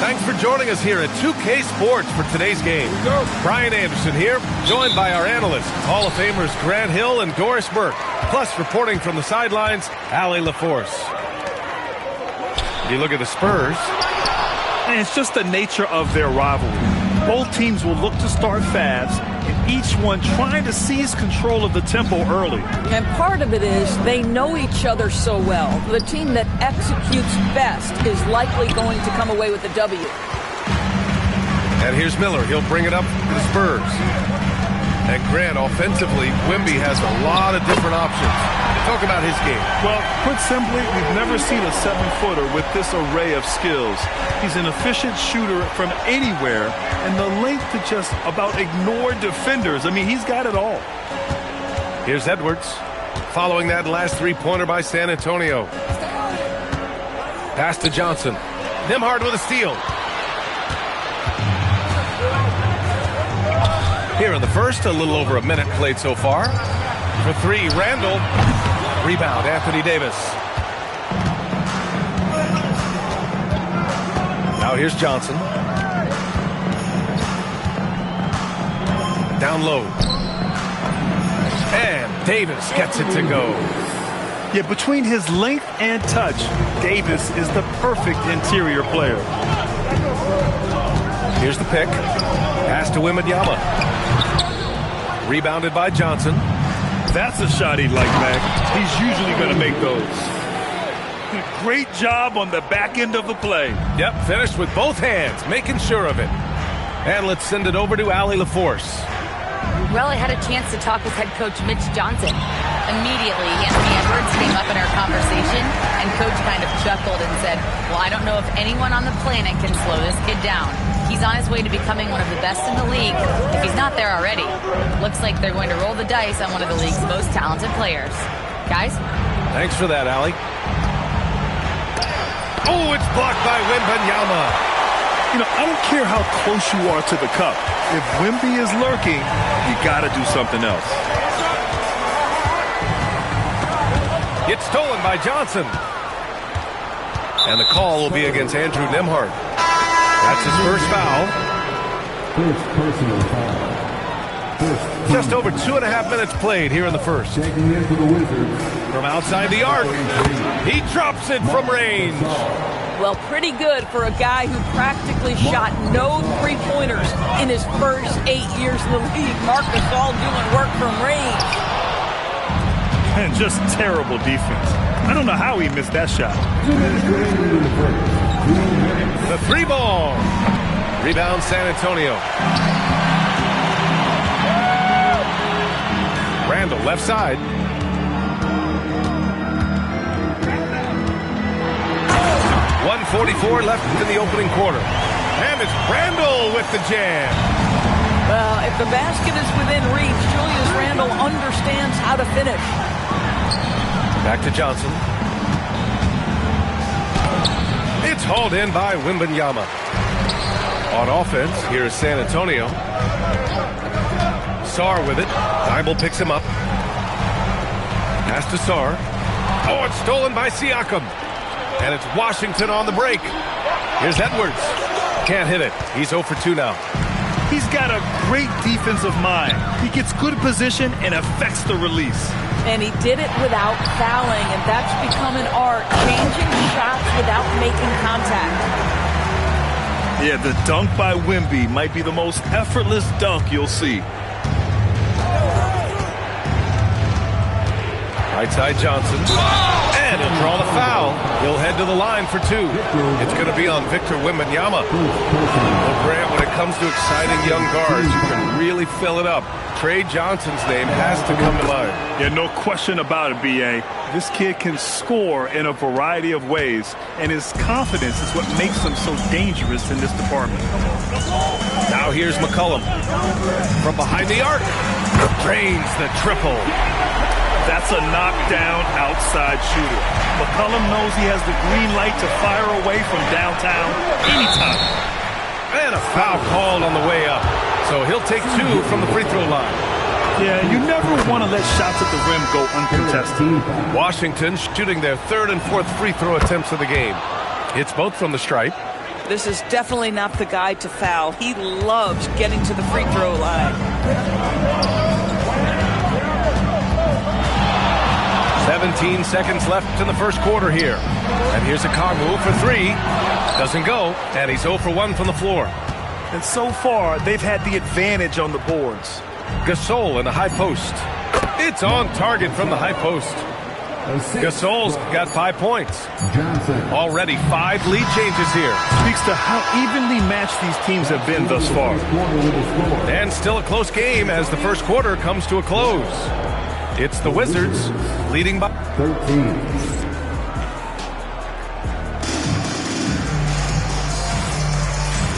Thanks for joining us here at 2K Sports for today's game. Brian Anderson here, joined by our analysts, Hall of Famers Grant Hill and Doris Burke, plus reporting from the sidelines, Allie LaForce. You look at the Spurs. And it's just the nature of their rivalry. Both teams will look to start fast, and each one trying to seize control of the tempo early. And part of it is they know each other so well. The team that executes best is likely going to come away with the W. And here's Miller. He'll bring it up to the Spurs. And Grant, offensively, Wemby has a lot of different options. Talk about his game. Well, put simply, we've never seen a 7-footer with this array of skills. He's an efficient shooter from anywhere, and the length to just about ignore defenders. I mean, he's got it all. Here's Edwards. Following that last three-pointer by San Antonio. Pass to Johnson. Nembhard with a steal. Here in the first, a little over a minute played so far. For three, Randall. Rebound, Anthony Davis. Now here's Johnson. Down low. And Davis gets it to go. Yeah, between his length and touch, Davis is the perfect interior player. Here's the pick. Pass to Wembanyama. Rebounded by Johnson. That's a shot he'd like back. He's usually going to make those. Great job on the back end of the play. Yep, finished with both hands, making sure of it. And let's send it over to Allie LaForce. Well, I had a chance to talk with head coach Mitch Johnson. Immediately, Anthony Edwards came up in our conversation, and coach kind of chuckled and said, well, I don't know if anyone on the planet can slow this kid down. He's on his way to becoming one of the best in the league, if he's not there already. Looks like they're going to roll the dice on one of the league's most talented players. Guys? Thanks for that, Allie. Oh, it's blocked by Wembanyama. You know, I don't care how close you are to the cup. If Wemby is lurking, you got to do something else. It's stolen by Johnson. And the call will be against Andrew Nembhard. That's his first foul. First personal foul. Just over 2.5 minutes played here in the first. Checking in for the Wizards. From outside the arc. He drops it from range. Well, pretty good for a guy who practically shot no three-pointers in his first 8 years in the league. Marc Gasol doing work from range. And just terrible defense. I don't know how he missed that shot. 2 minutes remaining in the first. 2 minutes. The three ball. Rebound San Antonio. Randall left side. .144 left in the opening quarter. And it's Randall with the jam. Well, if the basket is within reach, Julius Randle understands how to finish. Back to Johnson. It's hauled in by Wembanyama. On offense, here's San Antonio. Sarr with it. Thibault picks him up. Pass to Sarr. Oh, it's stolen by Siakam. And it's Washington on the break. Here's Edwards. Can't hit it. He's 0 for 2 now. He's got a great defensive mind. He gets good position and affects the release. And he did it without fouling, and that's become an art, changing shots without making contact. Yeah, the dunk by Wemby might be the most effortless dunk you'll see. Right side Johnson. And he'll draw the foul. He'll head to the line for 2. It's going to be on Victor Wembanyama. Well, Grant, when it comes to exciting young guards, you can really fill it up. Trey Johnson's name has to come to mind. Yeah, no question about it, B.A. This kid can score in a variety of ways, and his confidence is what makes him so dangerous in this department. Now here's McCollum. From behind the arc. Drains the triple. That's a knockdown outside shooter. McCollum knows he has the green light to fire away from downtown anytime. And a foul called on the way up. So he'll take 2 from the free throw line. Yeah, you never want to let shots at the rim go uncontested. Washington shooting their 3rd and 4th free throw attempts of the game. It's both from the stripe. This is definitely not the guy to foul. He loves getting to the free throw line. 17 seconds left in the first quarter here. And here's a Kongwu for three. Doesn't go, and he's 0 for 1 from the floor. And so far, they've had the advantage on the boards. Gasol in the high post. It's on target from the high post. Gasol's got 5 points. Already 5 lead changes here. Speaks to how evenly matched these teams have been thus far. And still a close game as the first quarter comes to a close. It's the Wizards leading by 13.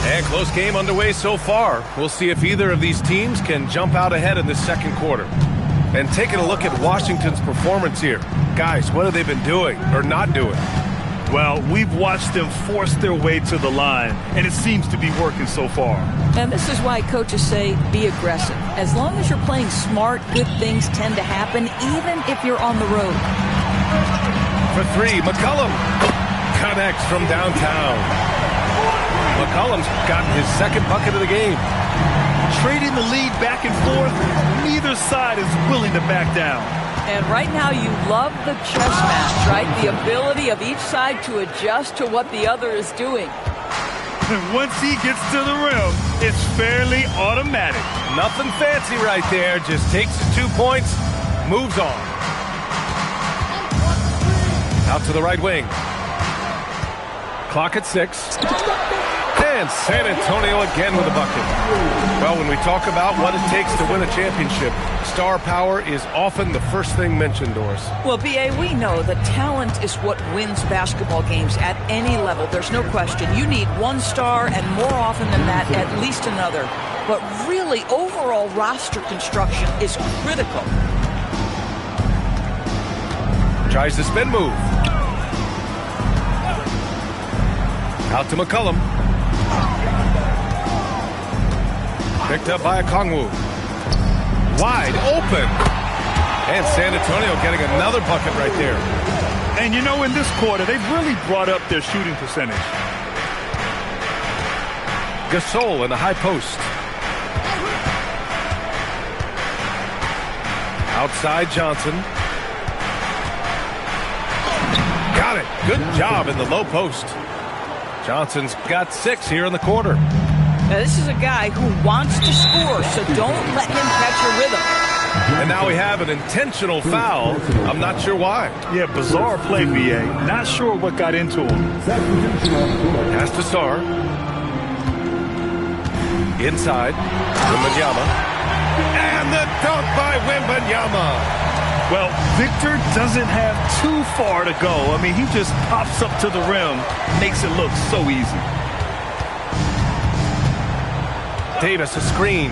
And close game underway so far. We'll see if either of these teams can jump out ahead in this second quarter. And taking a look at Washington's performance here. Guys, what have they been doing or not doing? Well, we've watched them force their way to the line, and it seems to be working so far. And this is why coaches say be aggressive. As long as you're playing smart, good things tend to happen, even if you're on the road. For three, McCollum connects from downtown. McCollum's gotten his second bucket of the game. Trading the lead back and forth, neither side is willing to back down. And right now you love the chess match, right? The ability of each side to adjust to what the other is doing. And once he gets to the rim, it's fairly automatic. Nothing fancy right there. Just takes his 2 points, moves on. Out to the right wing. Clock at 6. And San Antonio again with a bucket. Well, when we talk about what it takes to win a championship, star power is often the first thing mentioned, Doris. Well, B.A., we know that talent is what wins basketball games at any level. There's no question. You need one star, and more often than that, at least another. But really, overall roster construction is critical. Tries the spin move. Out to McCollum. Picked up by a Kongwu. Wide open. And San Antonio getting another bucket right there. And you know, in this quarter, they've really brought up their shooting percentage. Gasol in the high post. Outside Johnson. Got it. Good job in the low post. Johnson's got 6 here in the quarter. Now, this is a guy who wants to score, so don't let him catch a rhythm. And now we have an intentional foul. I'm not sure why. Yeah, bizarre play, B.A. Not sure what got into him. Pass to Sarr. Inside. Wembanyama. And the dunk by Wembanyama. Well, Victor doesn't have too far to go. I mean, he just pops up to the rim, makes it look so easy. Davis, a screen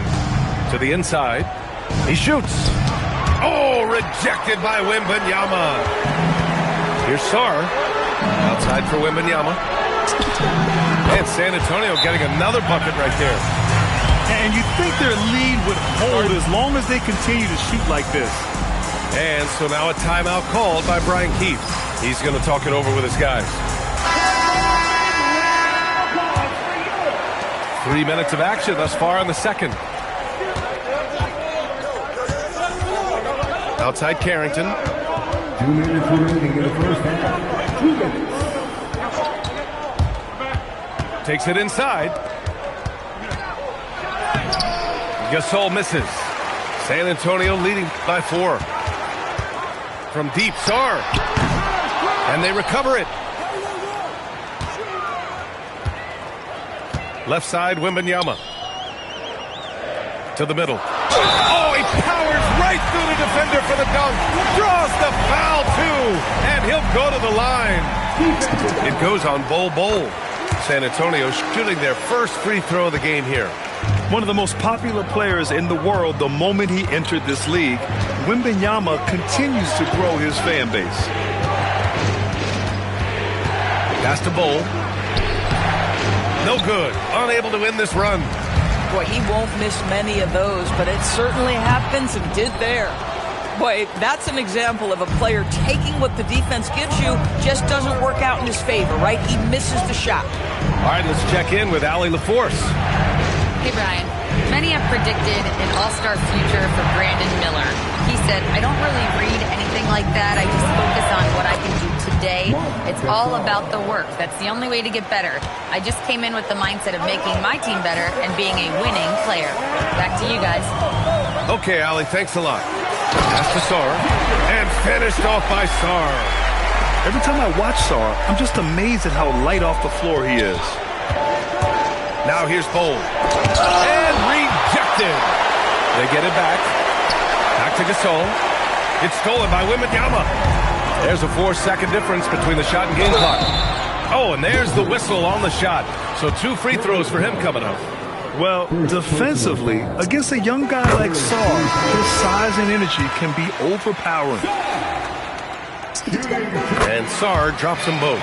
to the inside. He shoots. Oh, rejected by Wembanyama. Here's Sarr. Outside for Wembanyama. And San Antonio getting another bucket right there. And you think their lead would hold as long as they continue to shoot like this. And so now a timeout called by Brian Keefe. He's going to talk it over with his guys. 3 minutes of action thus far in the second. Outside Carrington. 2 minutes remaining in the first half. 2 minutes. Takes it inside. Gasol misses. San Antonio leading by 4. From deep, Sarr. And they recover it. Left side, Wembanyama. To the middle. Oh, he powers right through the defender for the dunk. Draws the foul, too. And he'll go to the line. It goes on Bol. San Antonio shooting their first free throw of the game here. One of the most popular players in the world the moment he entered this league, Wembanyama continues to grow his fan base. Pass to Bol. No good. Unable to win this run. Boy, he won't miss many of those, but it certainly happens and did there. Boy, that's an example of a player taking what the defense gives you, just doesn't work out in his favor, right? He misses the shot. All right, let's check in with Allie LaForce. Hey, Brian. Many have predicted an all-star future for Brandon Miller. He said, I don't really read anything like that. I just focus on what I can do today. It's all about the work. That's the only way to get better. I just came in with the mindset of making my team better and being a winning player. Back to you guys. Okay, Allie, thanks a lot. Pass to Sar, and finished off by Sar. Every time I watch Sar, I'm just amazed at how light off the floor he is. Now here's Bowl. And rejected. They get it back. Back to Gasol. It's stolen by Wembanyama. There's a 4-second difference between the shot and game clock. Oh, and there's the whistle on the shot. So 2 free throws for him coming up. Well, defensively, against a young guy like Sar, his size and energy can be overpowering. And Sar drops them both.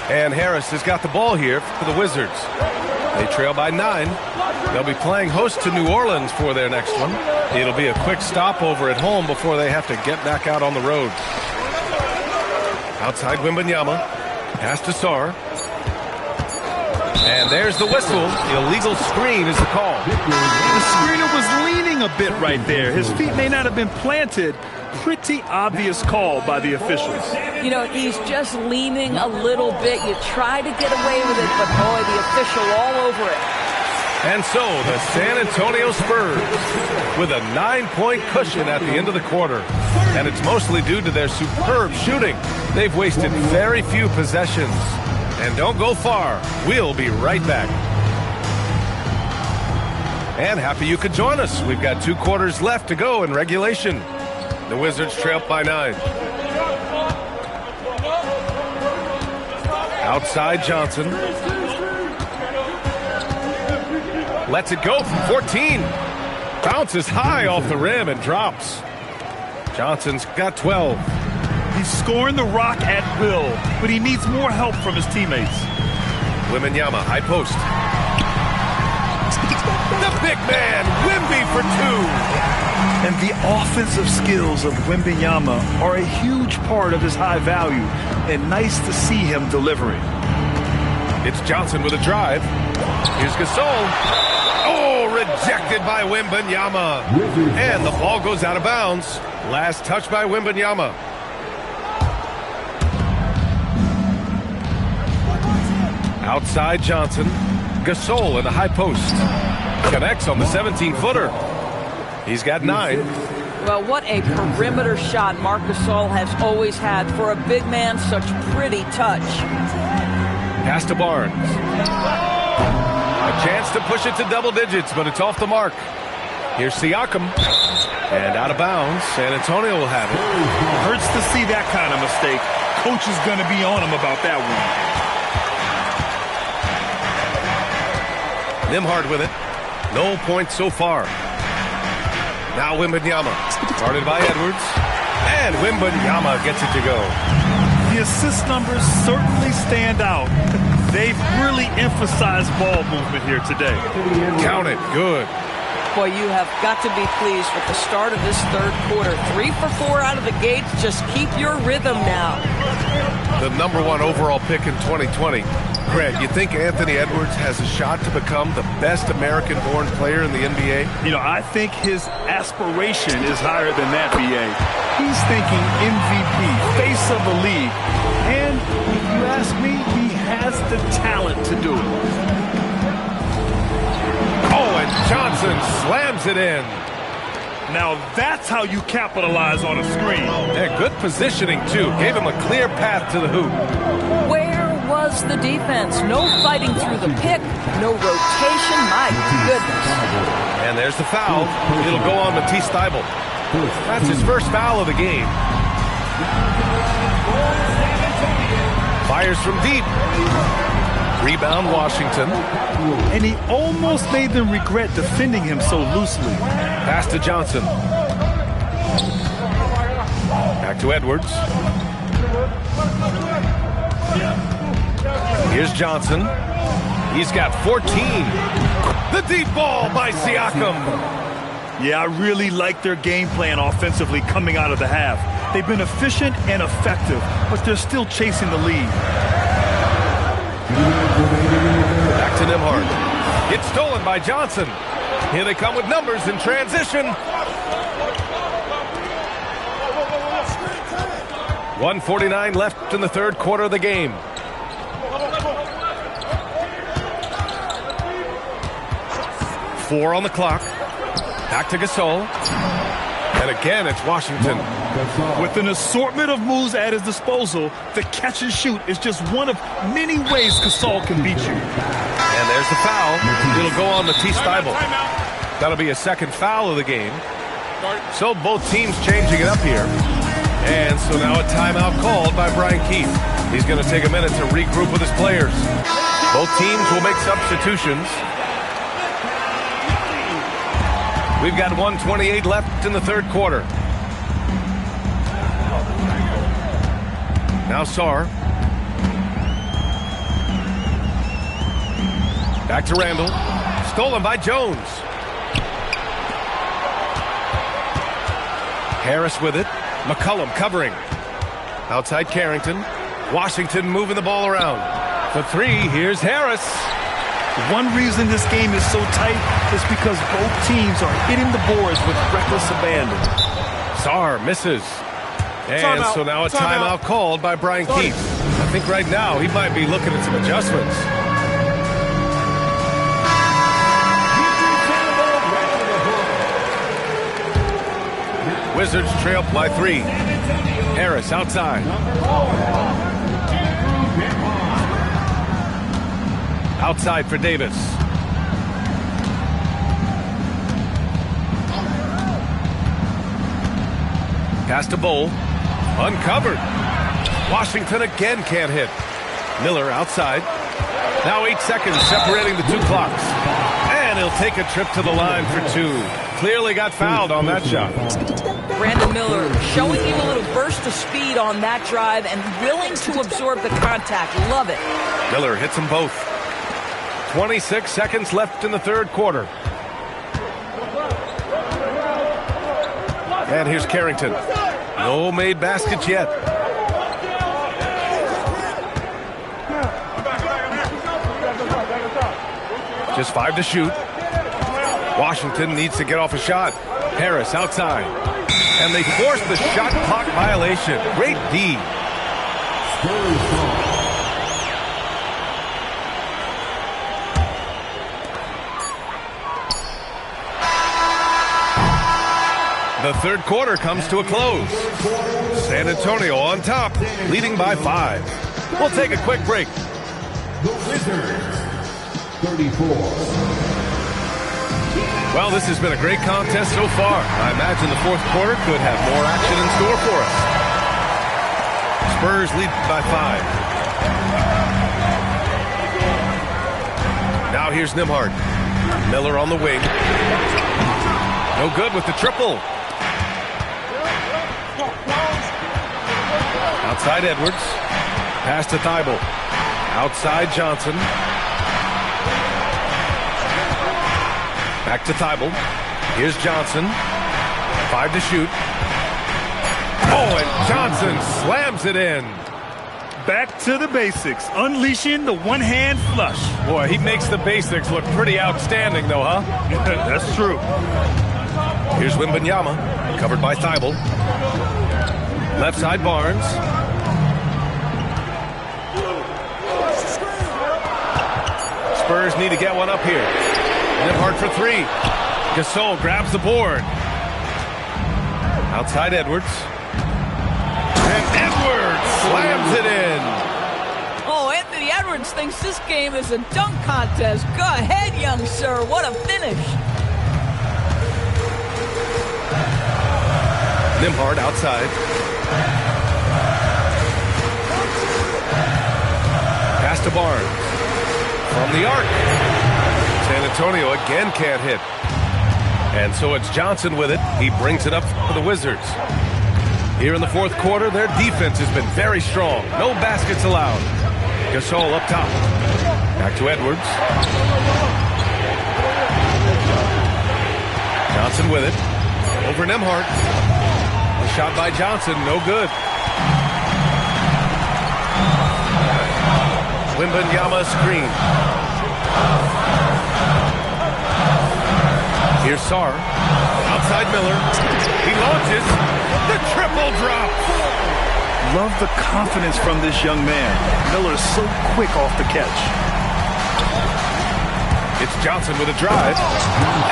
And Harris has got the ball here for the Wizards. They trail by 9. They'll be playing host to New Orleans for their next one. It'll be a quick stopover at home before they have to get back out on the road. Outside Wembanyama. Pass to Sar. And there's the whistle. Illegal screen is the call. The screener was leaning a bit right there. His feet may not have been planted. Pretty obvious call by the officials. You know, he's just leaning a little bit. You try to get away with it, but boy, the official all over it. And so the San Antonio Spurs with a 9-point cushion at the end of the quarter. And it's mostly due to their superb shooting. They've wasted very few possessions. And don't go far. We'll be right back. And happy you could join us. We've got 2 quarters left to go in regulation. The Wizards trail by 9. Outside Johnson. Lets it go from 14. Bounces high off the rim and drops. Johnson's got 12. He's scoring the rock at will, but he needs more help from his teammates. Wembanyama, high post. The big man, Wemby for 2. And the offensive skills of Wembanyama are a huge part of his high value, and nice to see him delivering. It's Johnson with a drive. Here's Gasol. Oh, rejected by Wembanyama. And the ball goes out of bounds. Last touch by Wembanyama. Outside Johnson. Gasol in the high post. Connects on the 17-footer. He's got 9. Well, what a perimeter shot Marc Gasol has always had. For a big man, such pretty touch. Pass to Barnes. A chance to push it to double digits, but it's off the mark. Here's Siakam. And out of bounds. San Antonio will have it. Hurts to see that kind of mistake. Coach is going to be on him about that one. Nimhard with it. No points so far. Now Wembanyama. Guarded by Edwards. And Wembanyama gets it to go. The assist numbers certainly stand out. They've really emphasized ball movement here today. Count it. Good. Boy, you have got to be pleased with the start of this third quarter. 3 for 4 out of the gate. Just keep your rhythm now. The #1 overall pick in 2020. Greg, you think Anthony Edwards has a shot to become the best American-born player in the NBA? You know, I think his aspiration is higher than that, B.A. He's thinking MVP, face of the league. And if you ask me, he has the talent to do it. Oh, and Johnson slams it in. Now that's how you capitalize on a screen. Yeah, good positioning, too. Gave him a clear path to the hoop. Where was the defense? No fighting through the pick, no rotation. My goodness. And there's the foul. It'll go on Matisse Thybulle. That's his first foul of the game. Fires from deep. Rebound Washington. And he almost made them regret defending him so loosely. Pass to Johnson. Back to Edwards. Here's Johnson. He's got 14. The deep ball by Siakam. Yeah, I really like their game plan offensively coming out of the half. They've been efficient and effective, but they're still chasing the lead. Back to Nembhard. It's stolen by Johnson. Here they come with numbers in transition. 1:49 left in the third quarter of the game. Four on the clock. Back to Gasol. And again, it's Washington. With an assortment of moves at his disposal, the catch and shoot is just one of many ways Gasol can beat you. And there's the foul. It'll go on Matisse Thybulle. That'll be a second foul of the game. So both teams changing it up here. And so now a timeout called by Brian Keith. He's going to take a minute to regroup with his players. Both teams will make substitutions. We've got 1:28 left in the third quarter. Now Sarr. Back to Randall. Stolen by Jones. Harris with it. McCollum covering. Outside Carrington. Washington moving the ball around. For three, here's Harris. One reason this game is so tight is because both teams are hitting the boards with reckless abandon. Sarr misses. And so now a timeout called by Brian Keith. I think right now he might be looking at some adjustments. Wizards trail by three. Harris outside. Outside for Davis. Pass to Bowl. Uncovered. Washington again can't hit. Miller outside. Now 8 seconds separating the two clocks. And he'll take a trip to the line for two. Clearly got fouled on that shot. Brandon Miller showing you a little burst of speed on that drive and willing to absorb the contact. Love it. Miller hits them both. 26 seconds left in the third quarter. And here's Carrington. No made baskets yet. Just 5 to shoot. Washington needs to get off a shot. Harris outside. And they force the shot clock violation. Great D. The third quarter comes to a close. San Antonio on top, leading by 5. We'll take a quick break. The Wizards, 34. Well, this has been a great contest so far. I imagine the fourth quarter could have more action in store for us. Spurs lead by 5. Now here's Nembhard. Miller on the wing. No good with the triple. Outside Edwards. Pass to Thybulle. Outside Johnson. Back to Thybulle. Here's Johnson. 5 to shoot. Oh, and Johnson slams it in. Back to the basics. Unleashing the one-hand flush. Boy, he makes the basics look pretty outstanding, though, huh? That's true. Here's Wembanyama. Covered by Thybulle. Left side Barnes. Spurs need to get one up here. Nembhard for 3. Gasol grabs the board. Outside Edwards. And Edwards slams it in. Oh, Anthony Edwards thinks this game is a dunk contest. Go ahead, young sir. What a finish. Nembhard outside. Pass to Barnes. From the arc. San Antonio again can't hit. And so it's Johnson with it. He brings it up for the Wizards. Here in the fourth quarter, their defense has been very strong. No baskets allowed. Gasol up top. Back to Edwards. Johnson with it. Over Nembhard. A shot by Johnson, no good. Wembanyama screen. Here's Sarr. Outside Miller. He launches. The triple drop. Love the confidence from this young man. Miller's so quick off the catch. It's Johnson with a drive.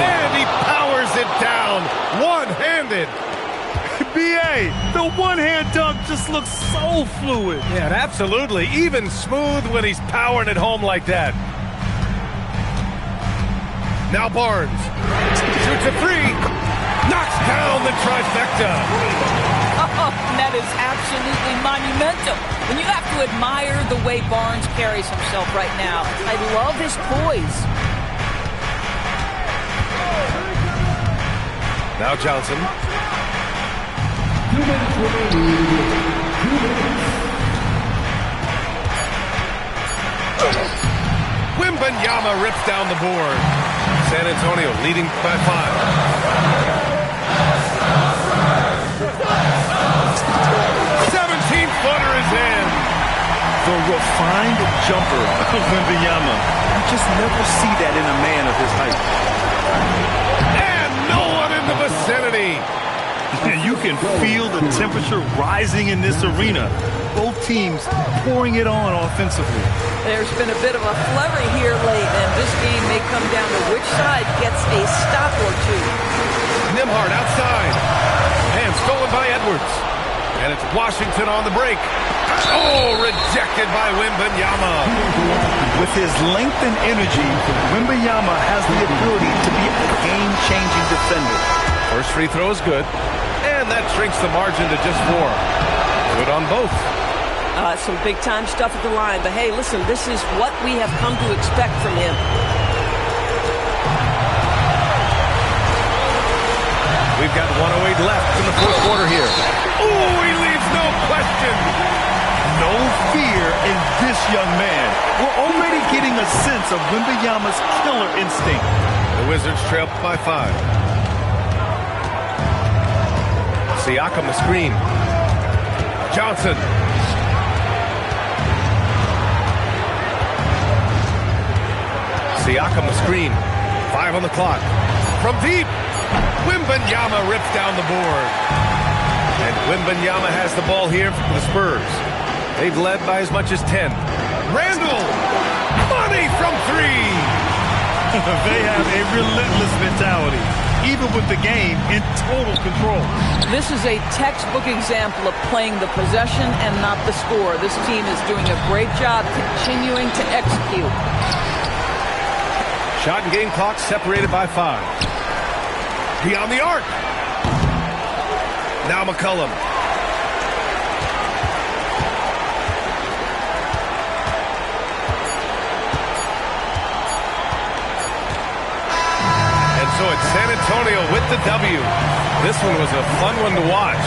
And he powers it down. One-handed. B.A., the one-hand dunk just looks so fluid. Yeah, absolutely. Even smooth when he's powering it home like that. Now Barnes. Shoots a three. Knocks down the trifecta. Oh, that is absolutely monumental. When you have to admire the way Barnes carries himself right now. I love his poise. Now Johnson. 2 minutes remaining. 2 minutes. Wembanyama rips down the board. San Antonio leading by 5. 17-footer is in. The refined jumper of Wembanyama. You just never see that in a man of his height. And no one in the vicinity. And you can feel the temperature rising in this arena. Both teams pouring it on offensively. There's been a bit of a flurry here late, and this game may come down to which side gets a stop or two. Nembhard outside. And stolen by Edwards. And it's Washington on the break. Oh, rejected by Wembanyama. With his length and energy, Wembanyama has the ability to be a game-changing defender. First free throw is good. And that shrinks the margin to just 4. Good on both. Some big-time stuff at the line. But, hey, listen, this is what we have come to expect from him. We've got 1:08 left in the fourth quarter here. Oh, he leaves no question. No fear in this young man. We're already getting a sense of Wembanyama's killer instinct. The Wizards trail by 5. Siakam the screen. Johnson. Siakam the screen. 5 on the clock. From deep. Wembanyama rips down the board. And Wembanyama has the ball here for the Spurs. They've led by as much as 10. Randall. Money from 3. They have a relentless mentality, even with the game in total control. This is a textbook example of playing the possession and not the score. This team is doing a great job continuing to execute. Shot and game clock separated by 5. Beyond the arc. Now McCollum. And so it's San Antonio with the W. This one was a fun one to watch.